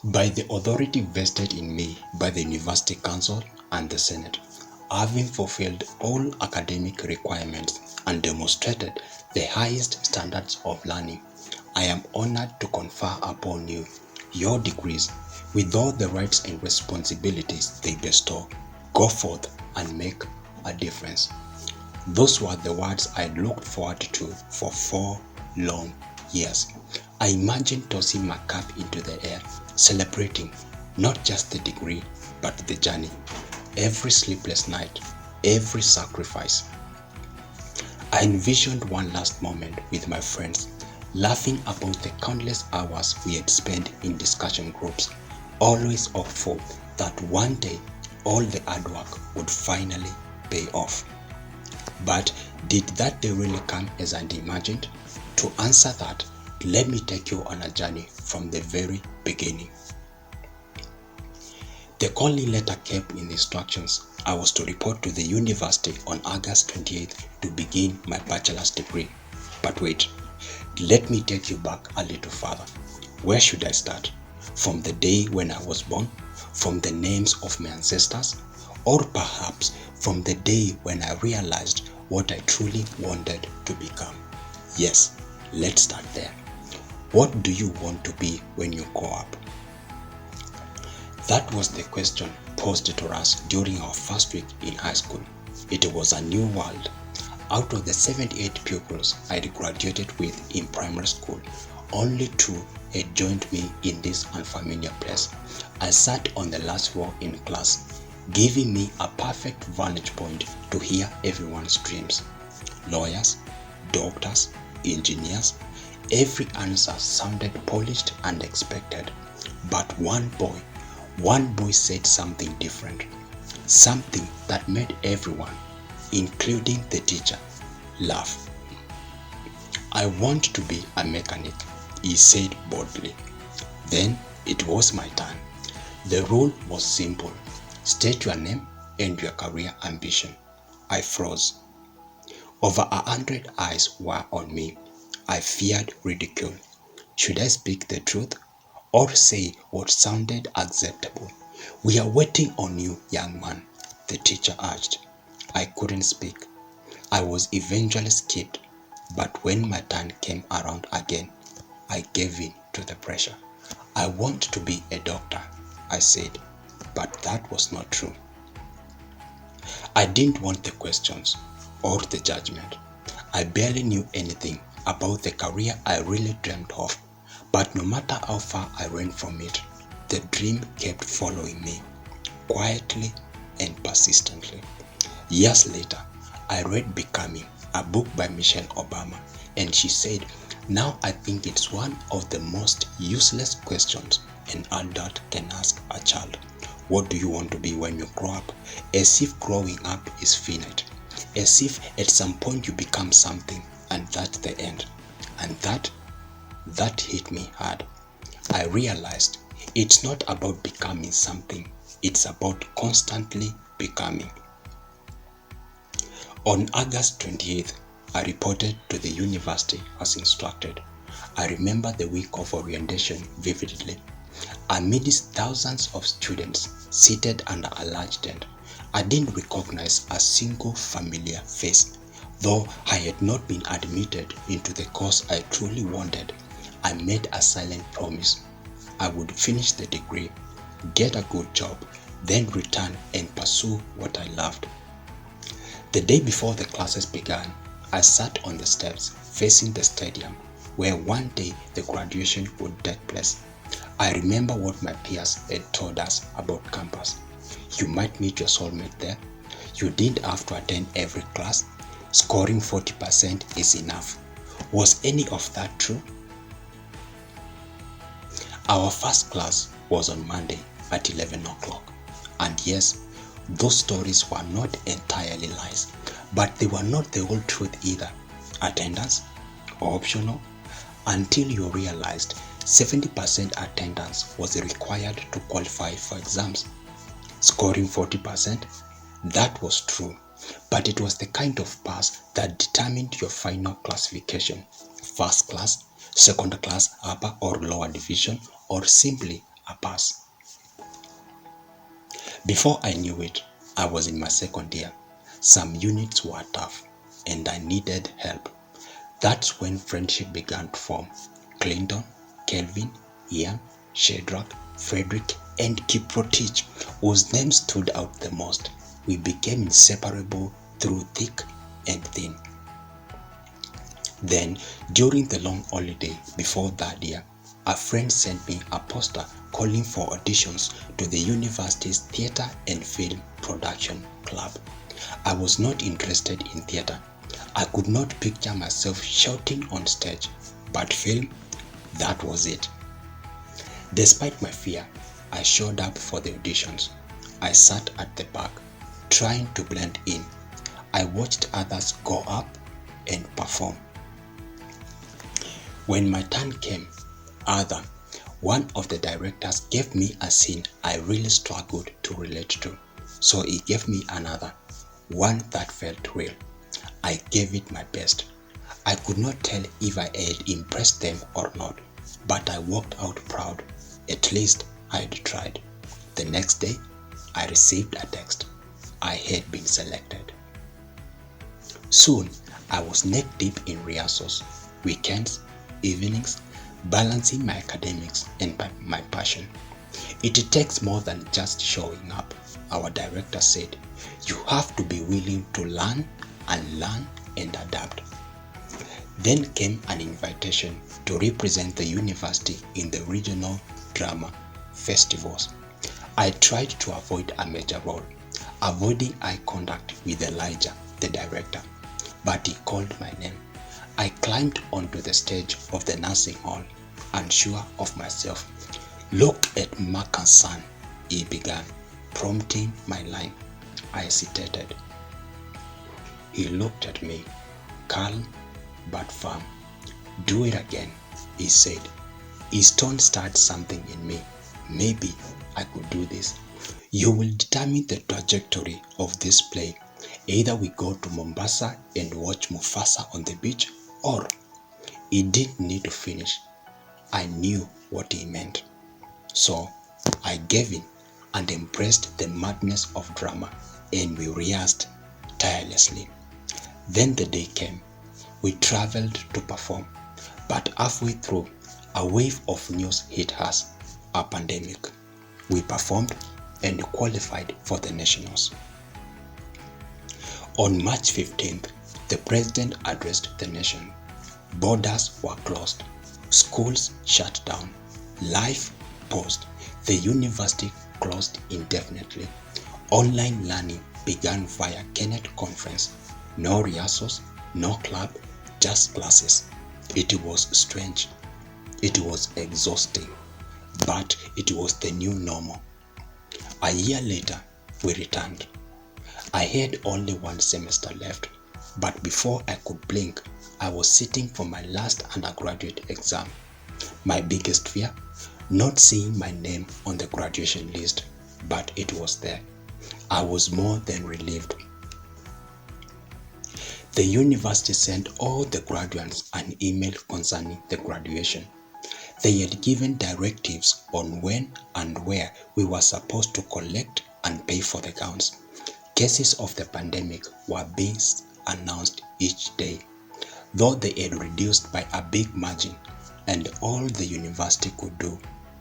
By the authority vested in me by the University Council and the Senate, having fulfilled all academic requirements and demonstrated the highest standards of learning, I am honored to confer upon you your degrees with all the rights and responsibilities they bestow. Go forth and make a difference. Those were the words I looked forward to for 4 long years. I imagined tossing my cap into the air, celebrating not just the degree, but the journey. Every sleepless night, every sacrifice. I envisioned one last moment with my friends, laughing about the countless hours we had spent in discussion groups, always hopeful that one day all the hard work would finally pay off. But did that day really come as I imagined? To answer that, let me take you on a journey from the very beginning. The calling letter kept in the instructions. I was to report to the university on August 28th to begin my bachelor's degree. But wait, let me take you back a little further. Where should I start? From the day when I was born? From the names of my ancestors? Or perhaps from the day when I realized what I truly wanted to become? Yes, let's start there. What do you want to be when you grow up? That was the question posed to us during our first week in high school. It was a new world. Out of the 78 pupils I had graduated with in primary school, only 2 had joined me in this unfamiliar place. I sat on the last row in class, giving me a perfect vantage point to hear everyone's dreams. Lawyers, doctors, engineers, every answer sounded polished and expected. But one boy said something different, something that made everyone, including the teacher, laugh. I want to be a mechanic, he said boldly. Then it was my turn. The rule was simple. State your name and your career ambition. I froze. Over 100 eyes were on me. I feared ridicule. Should I speak the truth or say what sounded acceptable? We are waiting on you, young man, the teacher urged. I couldn't speak. I was eventually skipped, but when my turn came around again, I gave in to the pressure. I want to be a doctor, I said, but that was not true. I didn't want the questions or the judgment. I barely knew anything about the career I really dreamed of, but no matter how far I ran from it, the dream kept following me, quietly and persistently. Years later, I read Becoming, a book by Michelle Obama, and she said, now I think it's one of the most useless questions an adult can ask a child. What do you want to be when you grow up? As if growing up is finite. As if at some point you become something and that's the end. And that hit me hard. I realized it's not about becoming something, it's about constantly becoming. On August 28th, I reported to the university as instructed. I remember the week of orientation vividly. Amidst thousands of students seated under a large tent, I didn't recognize a single familiar face. Though I had not been admitted into the course I truly wanted, I made a silent promise. I would finish the degree, get a good job, then return and pursue what I loved. The day before the classes began, I sat on the steps facing the stadium where one day the graduation would take place. I remember what my peers had told us about campus. You might meet your soulmate there. You didn't have to attend every class. Scoring 40% is enough. Was any of that true? Our first class was on Monday at 11 o'clock. And yes, those stories were not entirely lies, but they were not the whole truth either. Attendance, optional, until you realized 70% attendance was required to qualify for exams. Scoring 40%, that was true, but it was the kind of pass that determined your final classification. First class, second class, upper or lower division, or simply a pass. Before I knew it, I was in my second year. Some units were tough and I needed help. That's when friendship began to form. Clinton, Kelvin, Ian, Shadrach, Frederick, and Kiprotich, whose names stood out the most. We became inseparable through thick and thin. Then, during the long holiday before that year, a friend sent me a poster calling for auditions to the university's theatre and film production club. I was not interested in theatre. I could not picture myself shouting on stage, but film, that was it. Despite my fear, I showed up for the auditions. I sat at the back, trying to blend in. I watched others go up and perform. When my turn came, Arthur, one of the directors, gave me a scene I really struggled to relate to. So he gave me another, one that felt real. I gave it my best. I could not tell if I had impressed them or not, but I walked out proud. At least I had tried. The next day, I received a text. I had been selected. Soon, I was neck deep in rehearsals, weekends, evenings, balancing my academics and my passion. It takes more than just showing up, our director said. You have to be willing to learn and adapt. Then came an invitation to represent the university in the regional drama festivals. I tried to avoid a major role, avoiding eye contact with Elijah, the director, but he called my name. I climbed onto the stage of the nursing hall, unsure of myself. Look at Mark and Son, he began, prompting my line. I hesitated. He looked at me, calm but firm. Do it again, he said. His tone stirred something in me. Maybe I could do this. You will determine the trajectory of this play. Either we go to Mombasa and watch Mufasa on the beach, or he didn't need to finish. I knew what he meant. So I gave in and embraced the madness of drama, and we rehearsed tirelessly. Then the day came. We traveled to perform, but halfway through, a wave of news hit us, a pandemic. We performed and qualified for the nationals. On March 15th, the president addressed the nation. Borders were closed, schools shut down, life paused, the university closed indefinitely. Online learning began via Kenneth Conference. No rehearsals, no club, just classes. It was strange. It was exhausting, but it was the new normal. A year later, we returned. I had only one semester left, but before I could blink, I was sitting for my last undergraduate exam. My biggest fear? Not seeing my name on the graduation list, but it was there. I was more than relieved. The university sent all the graduates an email concerning the graduation. They had given directives on when and where we were supposed to collect and pay for the gowns. Cases of the pandemic were being announced each day, though they had reduced by a big margin, and all the university could do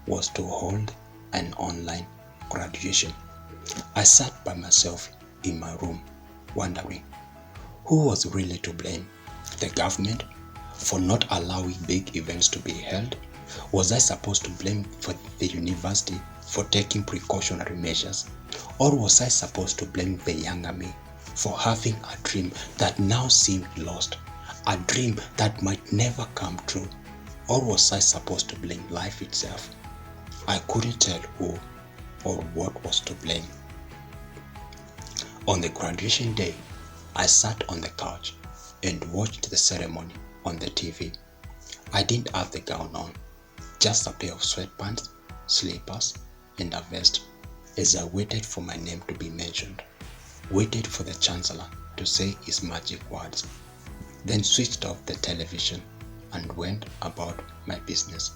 was to hold an online graduation. I sat by myself in my room, wondering, who was really to blame? The government for not allowing big events to be held? Was I supposed to blame for the university for taking precautionary measures? Or was I supposed to blame the younger me for having a dream that now seemed lost? A dream that might never come true? Or was I supposed to blame life itself? I couldn't tell who or what was to blame. On the graduation day, I sat on the couch and watched the ceremony on the TV. I didn't have the gown on, just a pair of sweatpants, slippers, and a vest as I waited for my name to be mentioned, waited for the chancellor to say his magic words, then switched off the television and went about my business.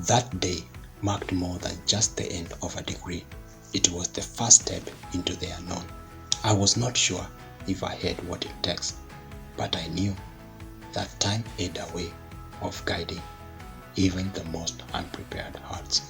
That day, marked more than just the end of a degree. It was the first step into the unknown. I was not sure if I had what it takes, but I knew that time had a way of guiding even the most unprepared hearts.